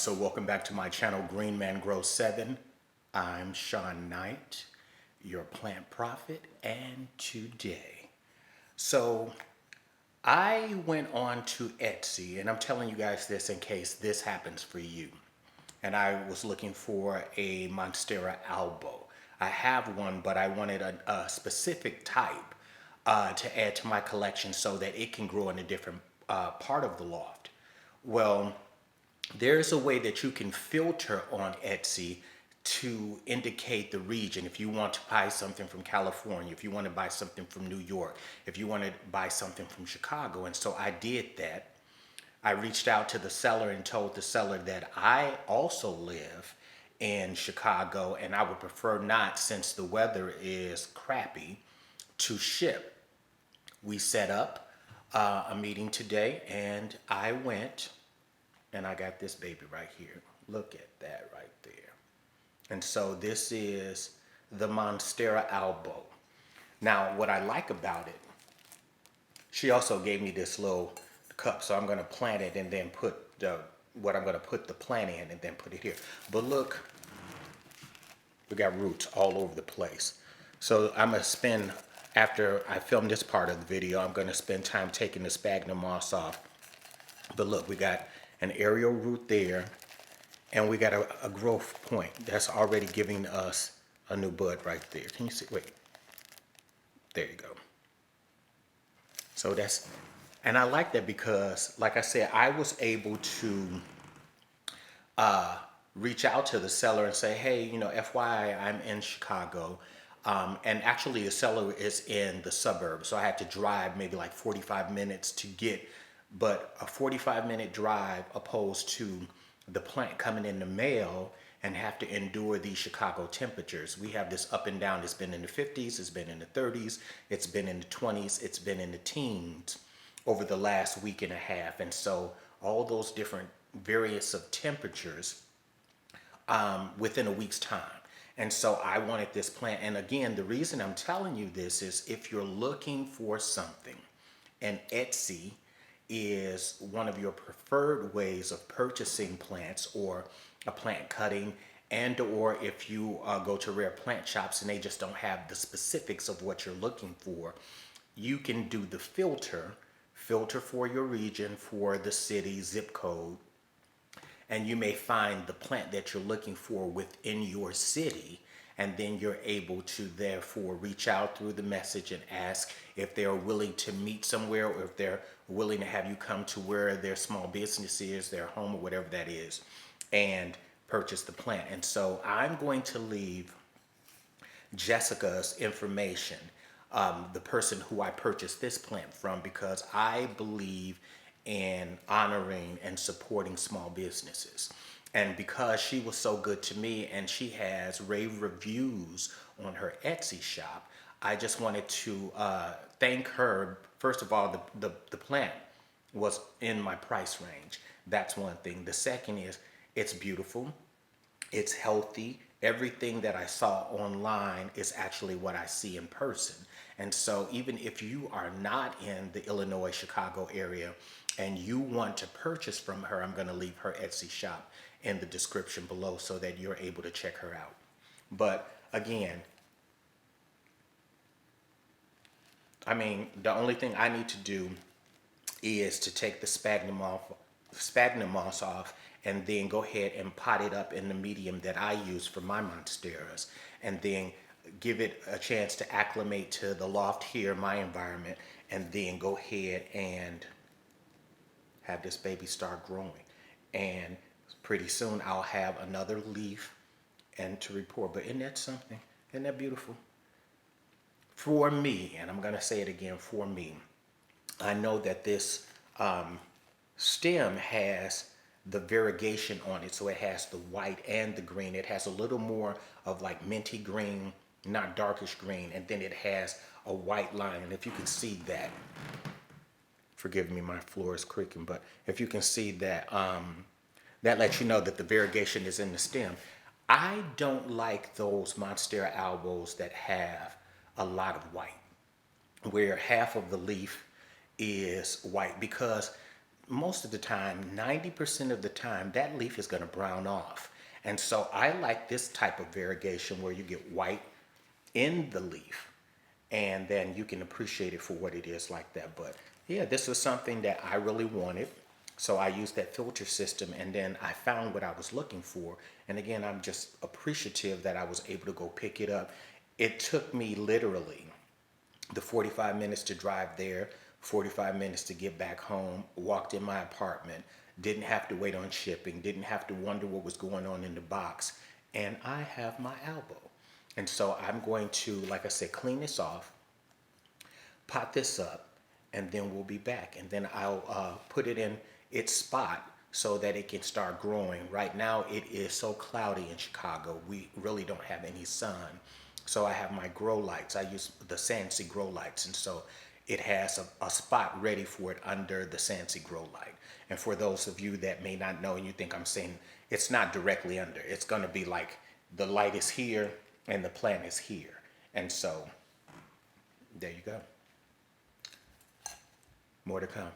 So welcome back to my channel, Green Man Grows 7. I'm Sean Knight, your plant prophet, and today. So I went on to Etsy, and I'm telling you guys this in case this happens for you. And I was looking for a Monstera Albo. I have one, but I wanted a specific type to add to my collection so that it can grow in a different part of the loft. Well, there's a way that you can filter on Etsy to indicate the region. If you want to buy something from California, if you want to buy something from New York, if you want to buy something from Chicago. And so I did that. I reached out to the seller and told the seller that I also live in Chicago and I would prefer not, since the weather is crappy, to ship. We set up a meeting today and I went and I got this baby right here. Look at that right there. And so this is the Monstera Albo. Now, what I like about it, she also gave me this little cup, so I'm going to plant it and then put what I'm going to put the plant in and then put it here. But look, we got roots all over the place. So I'm going to spend, after I film this part of the video, I'm going to spend time taking the sphagnum moss off. But look, we got an aerial root there, and we got a growth point that's already giving us a new bud right there. Can you see? Wait. There you go. So that's, and I like that because, like I said, I was able to reach out to the seller and say, hey, you know, FYI, I'm in Chicago. And actually the seller is in the suburbs. So I had to drive maybe like 45 minutes to get, but a 45-minute drive opposed to the plant coming in the mail and have to endure these Chicago temperatures. We have this up and down. It's been in the 50s, it's been in the 30s, it's been in the 20s, it's been in the teens over the last week and a half. And so all those different variants of temperatures within a week's time. And so I wanted this plant. And again, the reason I'm telling you this is if you're looking for something, and Etsy is one of your preferred ways of purchasing plants or a plant cutting, and or if you go to rare plant shops and they just don't have the specifics of what you're looking for, you can do the filter for your region, for the city, zip code, and you may find the plant that you're looking for within your city, and then you're able to therefore reach out through the message and ask if they're willing to meet somewhere, or if they're willing to have you come to where their small business is, their home, or whatever that is, and purchase the plant. And so I'm going to leave Jessica's information, the person who I purchased this plant from, because I believe in honoring and supporting small businesses. And because she was so good to me and she has rave reviews on her Etsy shop, I just wanted to thank her. First of all, the plant was in my price range. That's one thing. The second is it's beautiful. It's healthy. Everything that I saw online is actually what I see in person. And so even if you are not in the Illinois, Chicago area and you want to purchase from her, I'm going to leave her Etsy shop in the description below so that you're able to check her out. But again, I mean, the only thing I need to do is to take the sphagnum moss off and then go ahead and pot it up in the medium that I use for my monsteras, and then give it a chance to acclimate to the loft here, my environment, and then go ahead and have this baby start growing. And pretty soon I'll have another leaf and to report. But isn't that something? Isn't that beautiful? For me, and I'm going to say it again, for me, I know that this stem has the variegation on it. So it has the white and the green. It has a little more of like minty green, not darkish green. And then it has a white line. And if you can see that, forgive me, my floor is creaking, but if you can see that, that lets you know that the variegation is in the stem. I don't like those Monstera Albos that have a lot of white, where half of the leaf is white, because most of the time, 90% of the time, that leaf is going to brown off. And so I like this type of variegation where you get white in the leaf and then you can appreciate it for what it is like that. But yeah, this was something that I really wanted. So I used that filter system and then I found what I was looking for. And again, I'm just appreciative that I was able to go pick it up. It took me literally the 45 minutes to drive there, 45 minutes to get back home, walked in my apartment, didn't have to wait on shipping, didn't have to wonder what was going on in the box, and I have my Albo. And so I'm going to, like I said, clean this off, pot this up, and then we'll be back. And then I'll put it in its spot so that it can start growing. Right now it is so cloudy in Chicago. We really don't have any sun. So I have my grow lights. I use the Sansi grow lights. And so it has a spot ready for it under the Sansi grow light. And for those of you that may not know and you think I'm saying it's not directly under, it's going to be like the light is here and the plant is here. And so there you go. More to come.